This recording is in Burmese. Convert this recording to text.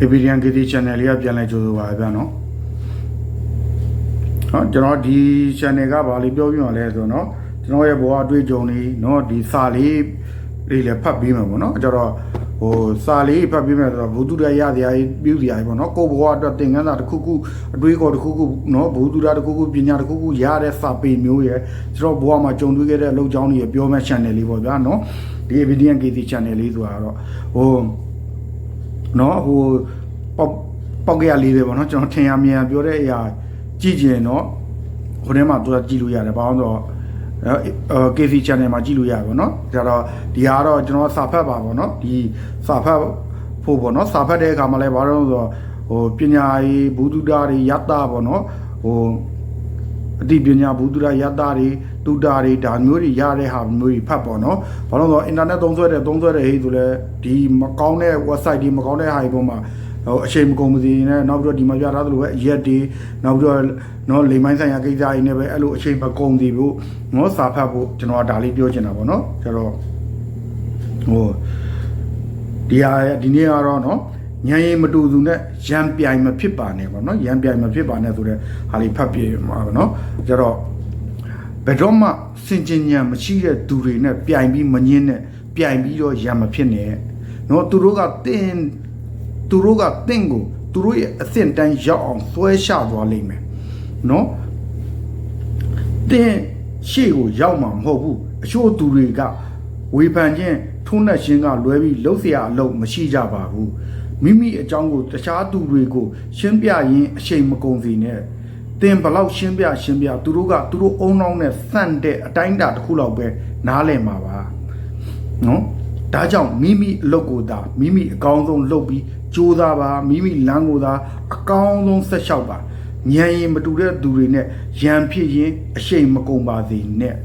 Evidian Gidi channel လေးကပြန်လဲကြိုးဆိုပါဗျာနော်ဟောကျွန်တော်ဒီ channel ကဘာလေးပြောပြမှာလဲဆိုတော့ကျွန်တော်ရဲ့ဘဝအတွေ့အကြုံတွေနော်ဒီစာလေးတွေလည်းဖတ်ပြီးမှာပေါ့နော်ကျတော့ဟိုစာလေးဖတ်ပြီးမှာဆိုတော့ဘုသူရရတရားပြုစရာပေါ့နော်ကိုဘဝအတွက်သင်ခန်းစာတစ်ခုခုအတွေးခေါ်တစ်ခုခုနော်ဘုသူရတစ်ခုခုပညာတစ်ခုခုရတဲ့စာပေမျိုးရဲ့ကျွန်တော်ဘဝမှာကြုံတွေ့ခဲ့တဲ့အလုပ်ကြောင်းတွေပြောမဲ့ channel လေးပေါ့ဗျာနော်ဒီ Evidian Gidi channel လေးဆိုတာတော့ဟိုနော်ဟိုပေါက်ကရလေးပဲပေါ့နော်ကျွန်တော်ထင်ရမြင်ပြောတဲ့အရာကြည့်ကျင်တော့ဟိုထဲမှာသူကကြည့်လို့ရတယ်ဘာလို့ဆိုတော့KC channel မှာကြည့်လို့ရပါဘောเนาะဒါတော့ဒီဟာတော့ကျွန်တော်စာဖတ်ပါဘောเนาะဒီစာဖတ်ဖို့ဘောเนาะစာဖတ်တဲ့အခါမှာလည်းဘာလို့ဆိုတော့ဟိုပညာရေးဘုဒ္ဓတာတွေယတ္တဘောเนาะဟိုအတိပညာဘုဒ္ဓတာယတ္တတွေတုဒ္ဒတွေဒါမျိုးတွေရတဲ့ဟာမျိုးတွေဖတ်ပေါ့เนาะဘာလို့ဆိုတော့ internet သုံးစွဲတဲ့ဟေးဆိုလဲဒီမကောင်းတဲ့ website ဒီမကောင်းတဲ့ဟာတွေပေါ်မှာဟိုအချိန်မကုန်မစီနဲ့နောက်ပြီးတော့ဒီမှာပြထားသလိုပဲရက်တွေနောက်ပြီးတော့နော်လိမ်မိုင်းဆိုင်ရာကိစ္စတွေနဲ့ပဲအဲ့လိုအချိန်မကုန်သေးဘူးနော်စာဖတ်ဖို့ကျွန်တော်ဒါလေးပြောချင်တာပေါ့နော်ကျတော့ဟိုဒီနေ့ကတော့နော်ညံရင်မတူသူနဲ့ရံပြိုင်မဖြစ်ပါနဲ့ပေါ့နော်ရံပြိုင်မဖြစ်ပါနဲ့ဆိုတဲ့ဟာလေးဖတ်ပြမှာပေါ့နော်ကျတော့ဘယ်တော့မှစင်ကျင်ညံမရှိတဲ့သူတွေနဲ့ပြိုင်ပြီးမငင်းနဲ့ပြိုင်ပြီးတော့ရံမဖြစ်နဲ့နော်သူတို့ကတင်းကိုသူတို့ရဲ့အဆင့်တန်းရောက်အောင်ဆွဲချသွားလိမ့်မယ်နော်တင်းရှေ့ကိုရောက်မှာမဟုတ်ဘူးအချို့သူတွေကဝေဖန်ခြင်းထုံးနှက်ခြင်းကလွဲပြီးလှုပ်เสียအလုပ်မရှိကြပါဘူးမိမိအကြောင်းကိုတခြားသူတွေကိုရှင်းပြရင်းအချိန်မကုန်စီနဲ့တင်ဘလောက်ရှင်းပြသူတို့ကသူတို့အုံနောက်နဲ့စန့်တဲ့အတိုင်းတာတစ်ခုလောက်ပဲနားလည်မှာပါနော်ဒါကြောင့်မိမိအလုပ်ကိုသာမိမိအကောင်းဆုံးလုပ်ပြီးကြိုးစားပါမိမိလမ်းကိုသာအကောင်းဆုံးဆက်လျှောက်ပါဉာဏ်ရင်မတူတဲ့သူတွေနဲ့ရံဖြစ်ရင်အရှိန်မကုန်ပါစေနဲ့